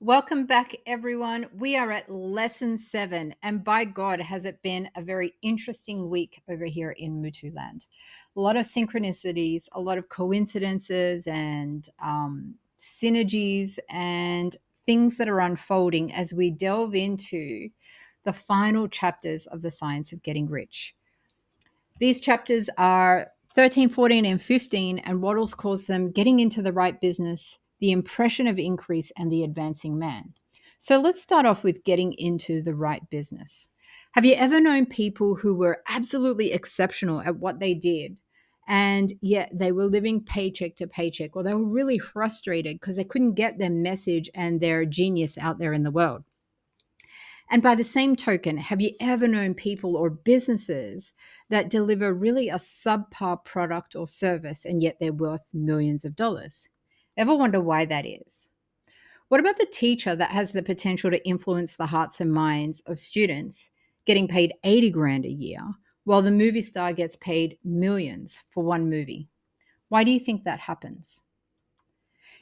Welcome back, everyone. We are at lesson 7, and by God, has it been a very interesting week over here in Mutu land. A lot of synchronicities, a lot of coincidences, and synergies, and things that are unfolding as we delve into the final chapters of the science of getting rich. These chapters are 13, 14, and 15, and Wattles calls them Getting into the Right Business, the Impression of Increase, and the Advancing Man. So let's start off with getting into the right business. Have you ever known people who were absolutely exceptional at what they did, and yet they were living paycheck to paycheck, or they were really frustrated because they couldn't get their message and their genius out there in the world? And by the same token, have you ever known people or businesses that deliver really a subpar product or service and yet they're worth millions of dollars? Ever wonder why that is? What about the teacher that has the potential to influence the hearts and minds of students getting paid 80 grand a year while the movie star gets paid millions for one movie? Why do you think that happens?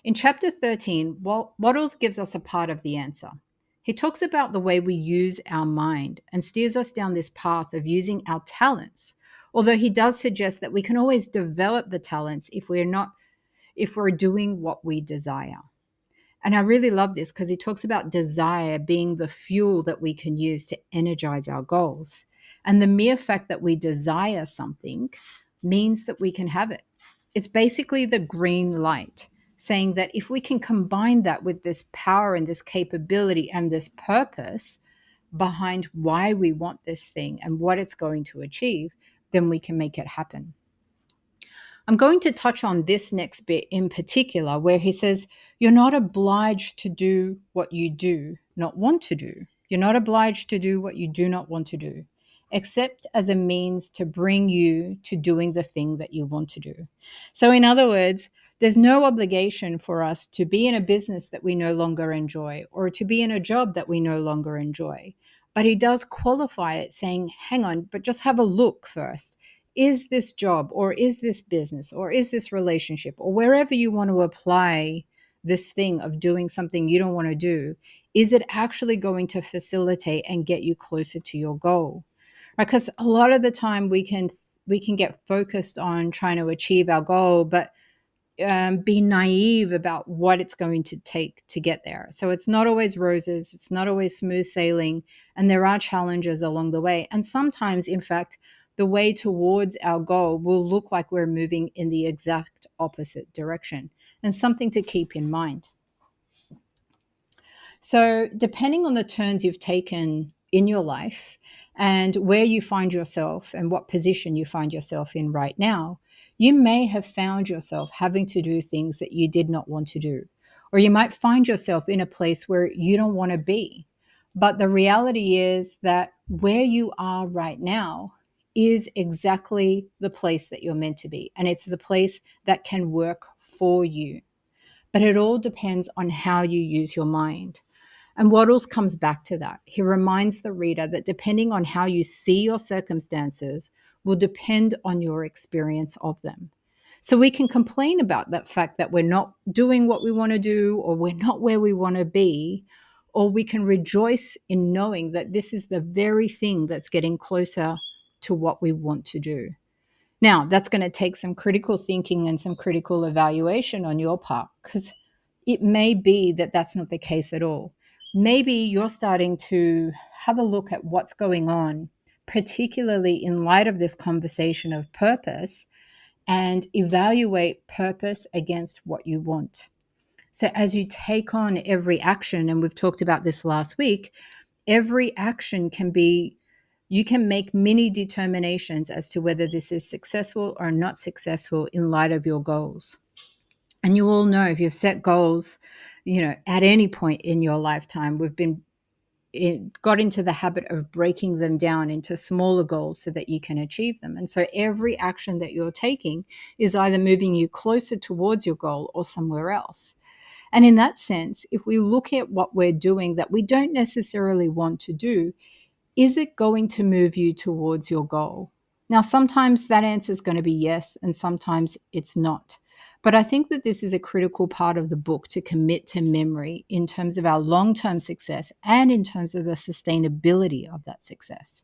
In chapter 13, Wattles gives us a part of the answer. He talks about the way we use our mind and steers us down this path of using our talents. Although he does suggest that we can always develop the talents if we're doing what we desire. And I really love this because he talks about desire being the fuel that we can use to energize our goals. And the mere fact that we desire something means that we can have it. It's basically the green light, saying that if we can combine that with this power and this capability and this purpose behind why we want this thing and what it's going to achieve, then we can make it happen. I'm going to touch on this next bit in particular, where he says, You're not obliged to do what you do not want to do. You're not obliged to do what you do not want to do, except as a means to bring you to doing the thing that you want to do. So, in other words, there's no obligation for us to be in a business that we no longer enjoy or to be in a job that we no longer enjoy. But he does qualify it saying, hang on, but just have a look first. Is this job or is this business or is this relationship or wherever you want to apply this thing of doing something you don't want to do, is it actually going to facilitate and get you closer to your goal? Right? Because a lot of the time we can get focused on trying to achieve our goal, but be naive about what it's going to take to get there. So it's not always roses, it's not always smooth sailing, and there are challenges along the way. And sometimes, in fact, the way towards our goal will look like we're moving in the exact opposite direction, and something to keep in mind. So, depending on the turns you've taken in your life and where you find yourself and what position you find yourself in right now, you may have found yourself having to do things that you did not want to do. Or you might find yourself in a place where you don't want to be. But the reality is that where you are right now is exactly the place that you're meant to be. And it's the place that can work for you. But it all depends on how you use your mind. And Wattles comes back to that. He reminds the reader that depending on how you see your circumstances will depend on your experience of them. So we can complain about that fact that we're not doing what we want to do or we're not where we want to be, or we can rejoice in knowing that this is the very thing that's getting closer to what we want to do. Now, that's going to take some critical thinking and some critical evaluation on your part, because it may be that that's not the case at all. Maybe you're starting to have a look at what's going on, particularly in light of this conversation of purpose, and evaluate purpose against what you want. So as you take on every action, and we've talked about this last week, every action can be, you can make many determinations as to whether this is successful or not successful in light of your goals. And you all know if you've set goals, at any point in your lifetime, got into the habit of breaking them down into smaller goals so that you can achieve them. And so every action that you're taking is either moving you closer towards your goal or somewhere else. And in that sense, if we look at what we're doing that we don't necessarily want to do, is it going to move you towards your goal? Now, sometimes that answer is going to be yes, and sometimes it's not. But I think that this is a critical part of the book to commit to memory in terms of our long-term success and in terms of the sustainability of that success.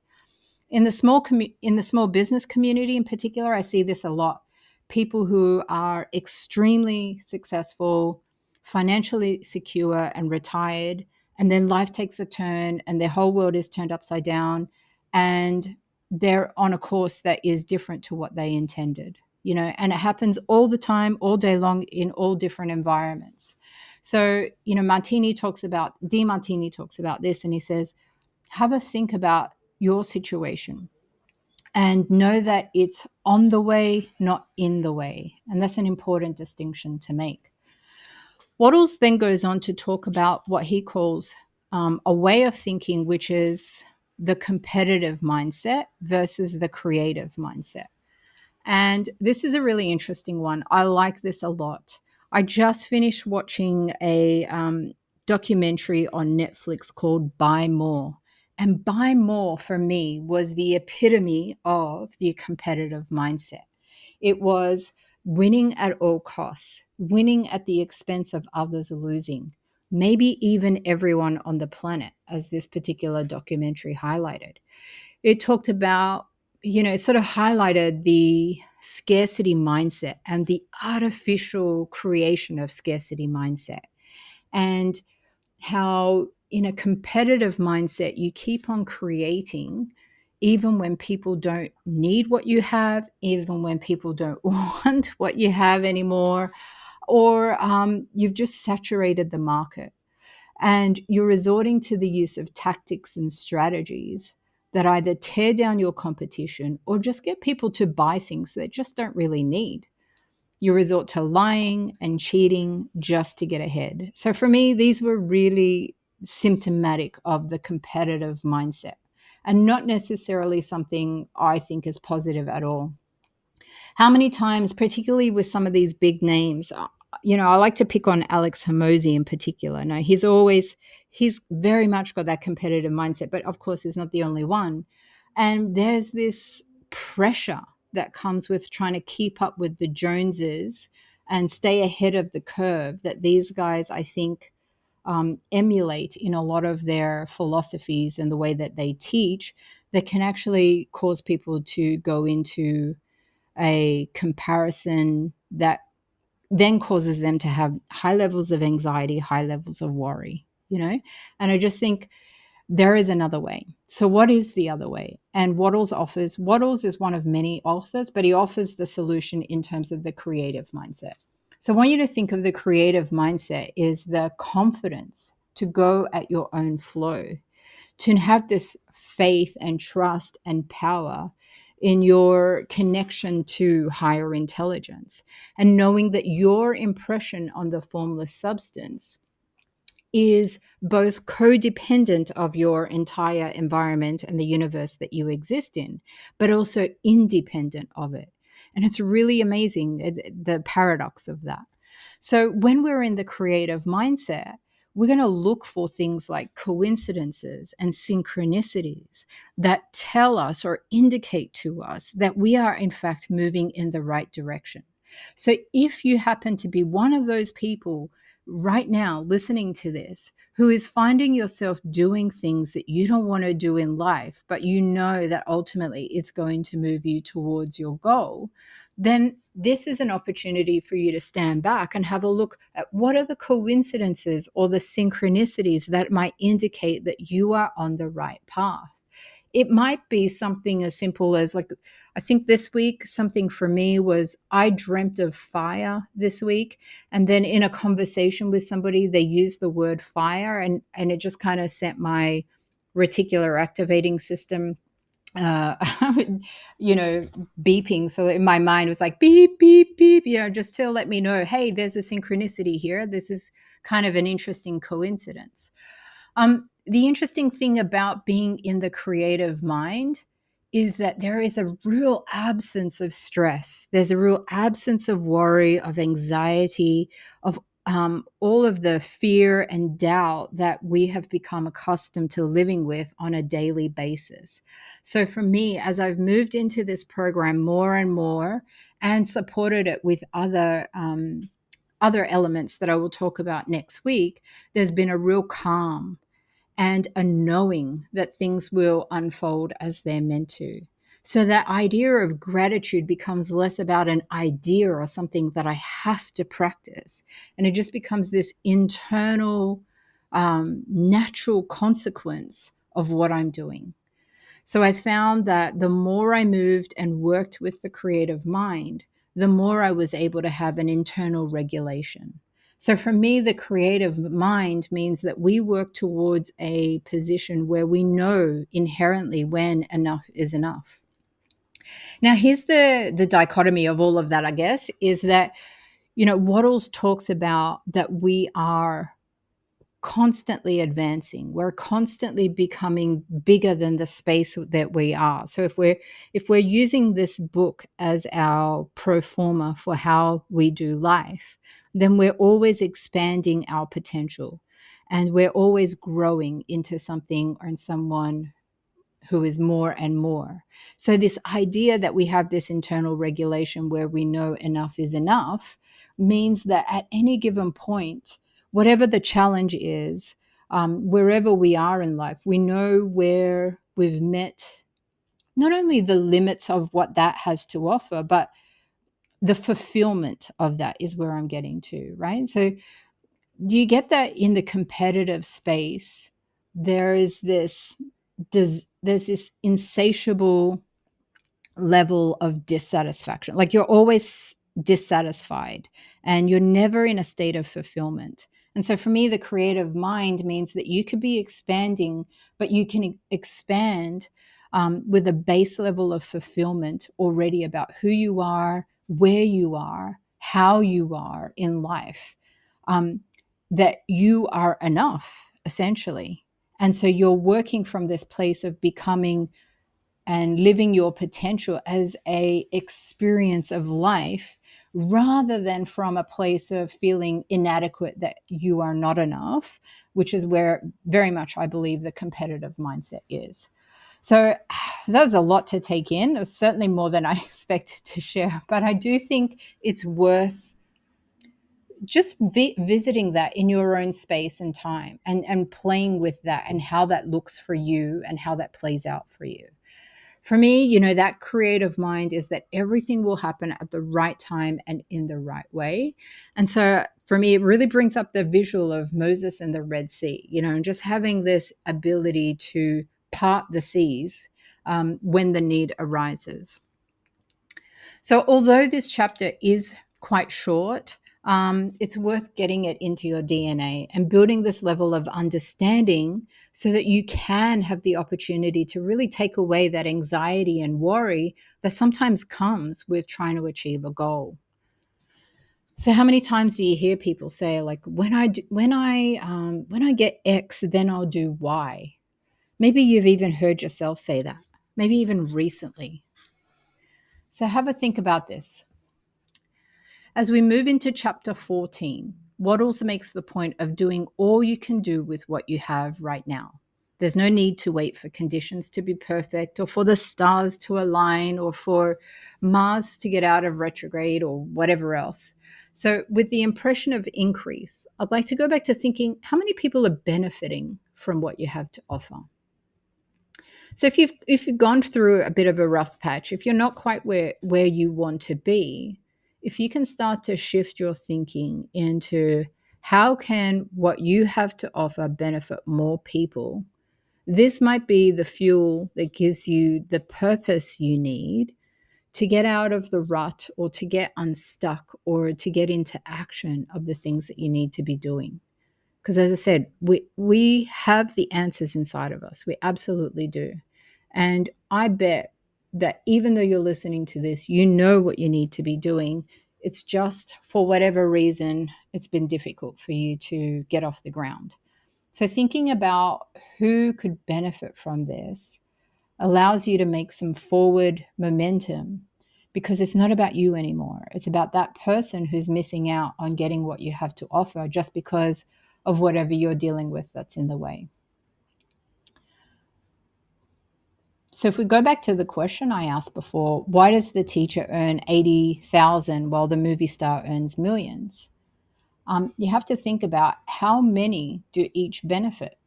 In the small business community in particular, I see this a lot. People who are extremely successful, financially secure and retired, and then life takes a turn and their whole world is turned upside down, and they're on a course that is different to what they intended. And it happens all the time, all day long, in all different environments. So, Martini talks about this, and he says, have a think about your situation and know that it's on the way, not in the way. And that's an important distinction to make. Wattles then goes on to talk about what he calls a way of thinking, which is the competitive mindset versus the creative mindset. And this is a really interesting one. I like this a lot. I just finished watching a documentary on Netflix called Buy More. And Buy More for me was the epitome of the competitive mindset. It was winning at all costs, winning at the expense of others losing, maybe even everyone on the planet, as this particular documentary highlighted. It talked about, it sort of highlighted the scarcity mindset and the artificial creation of scarcity mindset, and how in a competitive mindset, you keep on creating even when people don't need what you have, even when people don't want what you have anymore, or you've just saturated the market and you're resorting to the use of tactics and strategies that either tear down your competition or just get people to buy things they just don't really need. You resort to lying and cheating just to get ahead. So for me, these were really symptomatic of the competitive mindset and not necessarily something I think is positive at all. How many times, particularly with some of these big names, I like to pick on Alex Hormozi in particular. Now, he's very much got that competitive mindset, but of course, he's not the only one. And there's this pressure that comes with trying to keep up with the Joneses and stay ahead of the curve that these guys, I think, emulate in a lot of their philosophies and the way that they teach, that can actually cause people to go into a comparison that then causes them to have high levels of anxiety, high levels of worry. And I just think there is another way. So what is the other way? And Wattles is one of many authors, but he offers the solution in terms of the creative mindset. So I want you to think of the creative mindset is the confidence to go at your own flow, to have this faith and trust and power in your connection to higher intelligence, and knowing that your impression on the formless substance is both codependent of your entire environment and the universe that you exist in, but also independent of it. And it's really amazing, the paradox of that. So when we're in the creative mindset, we're going to look for things like coincidences and synchronicities that tell us or indicate to us that we are, in fact, moving in the right direction. So if you happen to be one of those people right now listening to this who is finding yourself doing things that you don't want to do in life, but you know that ultimately it's going to move you towards your goal, then this is an opportunity for you to stand back and have a look at what are the coincidences or the synchronicities that might indicate that you are on the right path. It might be something as simple as, like, I think this week, something for me was I dreamt of fire this week. And then in a conversation with somebody, they used the word fire, and it just kind of sent my reticular activating system uh beeping. So in my mind it was like beep beep beep, just to let me know, hey, there's a synchronicity here. This is kind of an interesting coincidence. The interesting thing about being in the creative mind is that there is a real absence of stress. There's a real absence of worry, of anxiety, of all of the fear and doubt that we have become accustomed to living with on a daily basis. So for me, as I've moved into this program more and more and supported it with other elements that I will talk about next week, there's been a real calm and a knowing that things will unfold as they're meant to. So that idea of gratitude becomes less about an idea or something that I have to practice. And it just becomes this internal, natural consequence of what I'm doing. So I found that the more I moved and worked with the creative mind, the more I was able to have an internal regulation. So for me, the creative mind means that we work towards a position where we know inherently when enough is enough. Now, here's the dichotomy of all of that, I guess, is that, Wattles talks about that we are constantly advancing. We're constantly becoming bigger than the space that we are. So if we're using this book as our pro forma for how we do life, then we're always expanding our potential, and we're always growing into something or in someone who is more and more. So this idea that we have this internal regulation where we know enough is enough means that at any given point, whatever the challenge is, wherever we are in life, we know where we've met not only the limits of what that has to offer, but the fulfillment of that is where I'm getting to, right? So do you get that in the competitive space? There is this there's this insatiable level of dissatisfaction. Like you're always dissatisfied and you're never in a state of fulfillment. And so for me, the creative mind means that you could be expanding, but you can expand with a base level of fulfillment already about who you are, where you are, how you are in life, that you are enough, essentially. And so you're working from this place of becoming and living your potential as a experience of life rather than from a place of feeling inadequate that you are not enough, which is where very much I believe the competitive mindset is. So that was a lot to take in. It was certainly more than I expected to share, but I do think it's worth just visiting that in your own space and time, and playing with that and how that looks for you and how that plays out for you. For me, that creative mind is that everything will happen at the right time and in the right way. And so for me, it really brings up the visual of Moses and the Red Sea, and just having this ability to part the seas when the need arises. So although this chapter is quite short, it's worth getting it into your DNA and building this level of understanding so that you can have the opportunity to really take away that anxiety and worry that sometimes comes with trying to achieve a goal. So how many times do you hear people say, like, when I get X, then I'll do Y? Maybe you've even heard yourself say that, maybe even recently. So have a think about this. As we move into chapter 14, Wattles makes the point of doing all you can do with what you have right now. There's no need to wait for conditions to be perfect or for the stars to align or for Mars to get out of retrograde or whatever else. So with the impression of increase, I'd like to go back to thinking, how many people are benefiting from what you have to offer? So if you've gone through a bit of a rough patch, if you're not quite where you want to be, if you can start to shift your thinking into how can what you have to offer benefit more people, this might be the fuel that gives you the purpose you need to get out of the rut or to get unstuck or to get into action of the things that you need to be doing. Because as I said, we have the answers inside of us. We absolutely do. And I bet that even though you're listening to this, you know what you need to be doing. It's just for whatever reason, it's been difficult for you to get off the ground. So thinking about who could benefit from this allows you to make some forward momentum, because it's not about you anymore. It's about that person who's missing out on getting what you have to offer just because of whatever you're dealing with that's in the way. So if we go back to the question I asked before, why does the teacher earn 80,000 while the movie star earns millions? You have to think about how many do each benefit.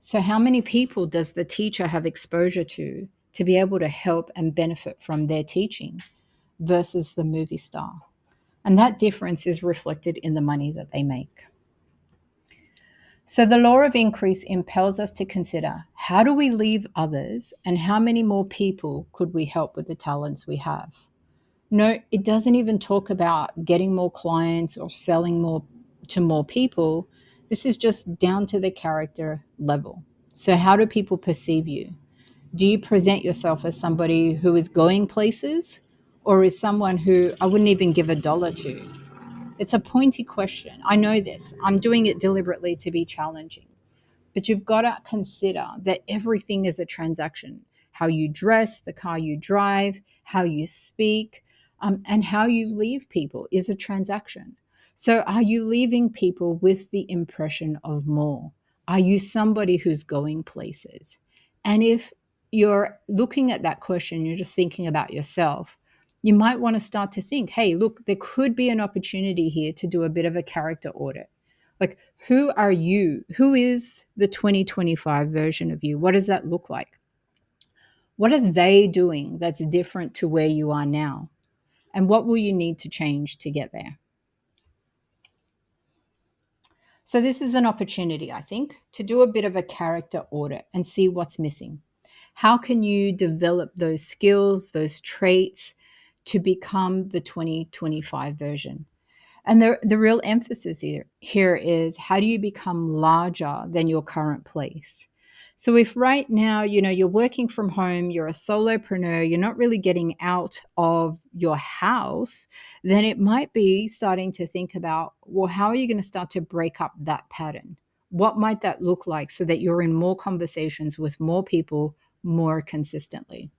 So how many people does the teacher have exposure to be able to help and benefit from their teaching versus the movie star? And that difference is reflected in the money that they make. So the law of increase impels us to consider, how do we leave others and how many more people could we help with the talents we have? No, it doesn't even talk about getting more clients or selling more to more people. This is just down to the character level. So how do people perceive you? Do you present yourself as somebody who is going places, or is someone who I wouldn't even give $1 to? It's a pointy question. I know this. I'm doing it deliberately to be challenging. But you've got to consider that everything is a transaction. How you dress, the car you drive, how you speak, and how you leave people is a transaction. So are you leaving people with the impression of more? Are you somebody who's going places? And if you're looking at that question, you're just thinking about yourself, you might want to start to think, hey, look, there could be an opportunity here to do a bit of a character audit. Like, who are you? Who is the 2025 version of you? What does that look like? What are they doing that's different to where you are now? And what will you need to change to get there? So, this is an opportunity, I think, to do a bit of a character audit and see what's missing. How can you develop those skills, those traits to become the 2025 version? And the real emphasis here is, how do you become larger than your current place? So if right now, you're working from home, you're a solopreneur, you're not really getting out of your house, then it might be starting to think about, well, how are you going to start to break up that pattern? What might that look like so that you're in more conversations with more people more consistently?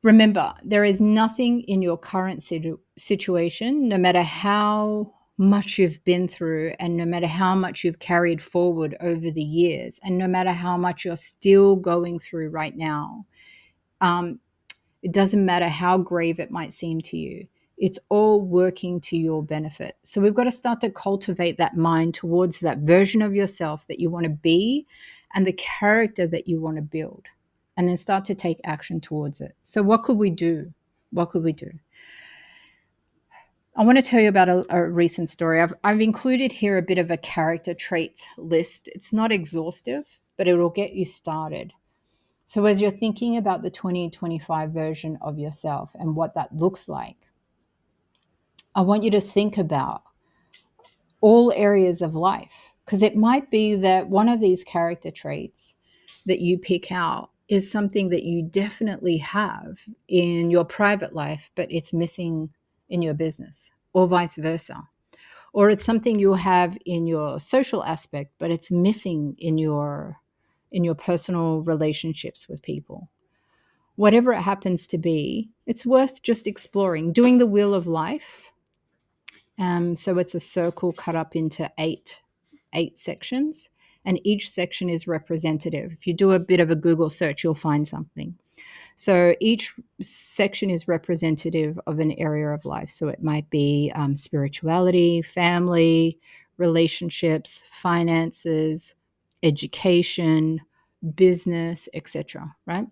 Remember, there is nothing in your current situation, no matter how much you've been through, and no matter how much you've carried forward over the years, and no matter how much you're still going through right now. It doesn't matter how grave it might seem to you. It's all working to your benefit. So we've got to start to cultivate that mind towards that version of yourself that you want to be and the character that you want to build, and then start to take action towards it. So what could we do? What could we do? I want to tell you about a recent story. I've included here a bit of a character traits list. It's not exhaustive, but it will get you started. So as you're thinking about the 2025 version of yourself and what that looks like, I want you to think about all areas of life, because it might be that one of these character traits that you pick out is something that you definitely have in your private life, but it's missing in your business, or vice versa. Or it's something you have in your social aspect, but it's missing in your personal relationships with people. Whatever it happens to be, it's worth just exploring, doing the wheel of life. So it's a circle cut up into eight sections, and each section is representative. If you do a bit of a Google search, you'll find something. So each section is representative of an area of life. So it might be spirituality, family, relationships, finances, education, business, etc. Right?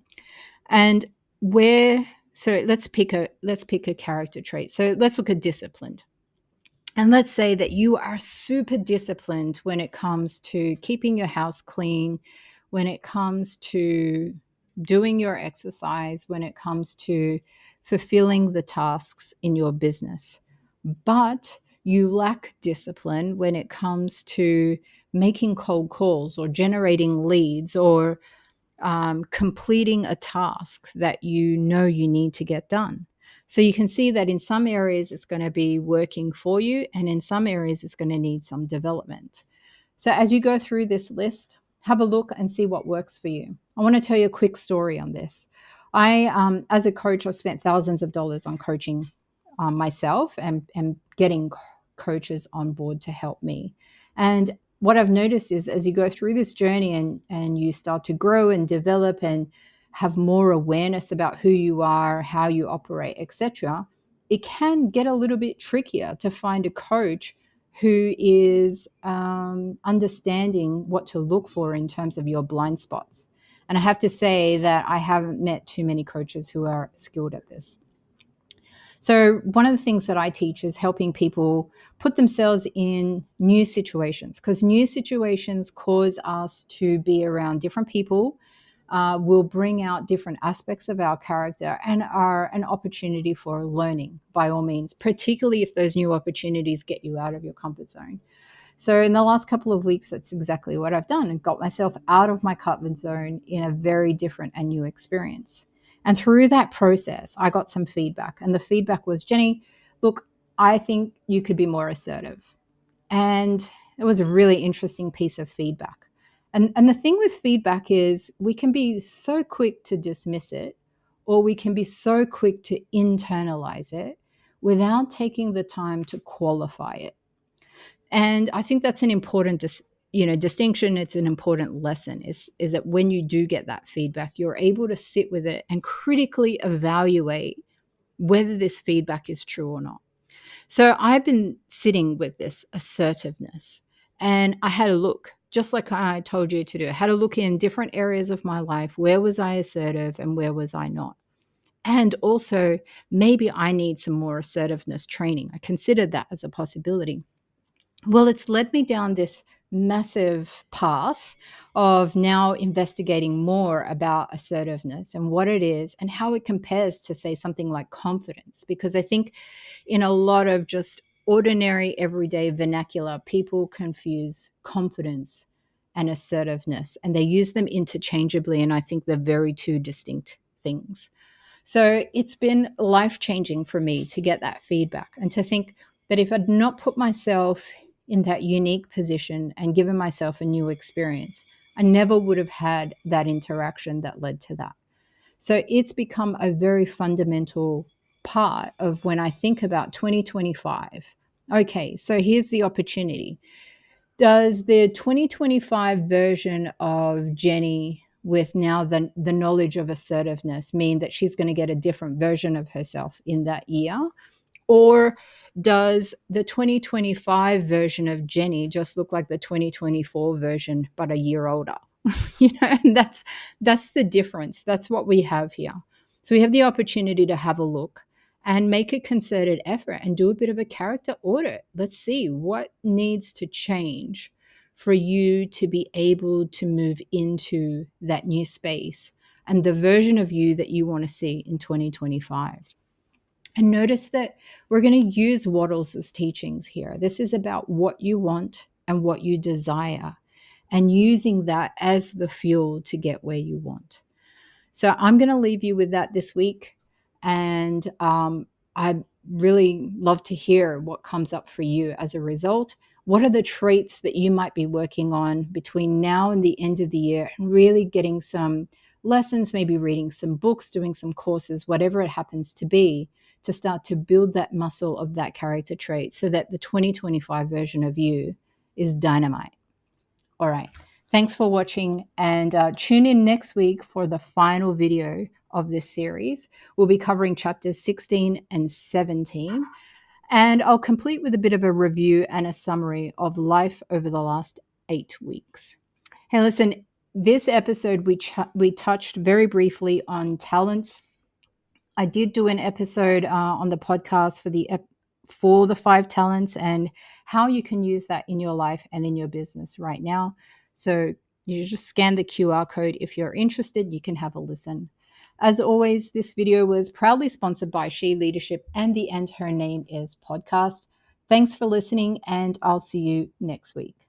And let's pick a character trait. So let's look at disciplined. And let's say that you are super disciplined when it comes to keeping your house clean, when it comes to doing your exercise, when it comes to fulfilling the tasks in your business. But you lack discipline when it comes to making cold calls or generating leads, or completing a task that you know you need to get done. So you can see that in some areas it's going to be working for you, and in some areas it's going to need some development. So as you go through this list, have a look and see what works for you. I want to tell you a quick story on this. As a coach, I've spent thousands of dollars on coaching myself and getting coaches on board to help me. And what I've noticed is as you go through this journey and you start to grow and develop and have more awareness about who you are, how you operate, etc., it can get a little bit trickier to find a coach who is understanding what to look for in terms of your blind spots. And I have to say that I haven't met too many coaches who are skilled at this. So, one of the things that I teach is helping people put themselves in new situations, because new situations cause us to be around different people, will bring out different aspects of our character, and are an opportunity for learning, by all means, particularly if those new opportunities get you out of your comfort zone. So in the last couple of weeks, that's exactly what I've done, and got myself out of my comfort zone in a very different and new experience. And through that process, I got some feedback. And the feedback was, Jenny, look, I think you could be more assertive. And it was a really interesting piece of feedback. And the thing with feedback is we can be so quick to dismiss it, or we can be so quick to internalize it without taking the time to qualify it. And I think that's an important distinction. It's an important lesson is that when you do get that feedback, you're able to sit with it and critically evaluate whether this feedback is true or not. So I've been sitting with this assertiveness, and I had a look, just like I told you to do. I had a look in different areas of my life. Where was I assertive and where was I not? And also, maybe I need some more assertiveness training. I considered that as a possibility. Well, it's led me down this massive path of now investigating more about assertiveness and what it is and how it compares to, say, something like confidence. Because I think in a lot of just ordinary, everyday vernacular, people confuse confidence and assertiveness, and they use them interchangeably. And I think they're very two distinct things. So it's been life changing for me to get that feedback and to think that if I'd not put myself in that unique position and given myself a new experience, I never would have had that interaction that led to that. So it's become a very fundamental part of when I think about 2025. Okay, so here's the opportunity. Does the 2025 version of Jenny, with now the knowledge of assertiveness, mean that she's going to get a different version of herself in that year? Or does the 2025 version of Jenny just look like the 2024 version, but a year older? And that's the difference. That's what we have here. So we have the opportunity to have a look and make a concerted effort and do a bit of a character audit. Let's see what needs to change for you to be able to move into that new space and the version of you that you want to see in 2025. And notice that we're going to use Wattles' teachings here. This is about what you want and what you desire, and using that as the fuel to get where you want. So I'm going to leave you with that this week. And I really love to hear what comes up for you as a result. What are the traits that you might be working on between now and the end of the year, and really getting some lessons, maybe reading some books, doing some courses, whatever it happens to be, to start to build that muscle of that character trait so that the 2025 version of you is dynamite. All right. Thanks for watching, and tune in next week for the final video of this series. We'll be covering chapters 16 and 17, and I'll complete with a bit of a review and a summary of life over the last 8 weeks. Hey, listen, this episode we touched very briefly on talents. I did do an episode on the podcast for the 5 talents and how you can use that in your life and in your business right now. So you just scan the QR code. If you're interested, you can have a listen. As always, this video was proudly sponsored by She Leadership and the And Her Name Is podcast. Thanks for listening, and I'll see you next week.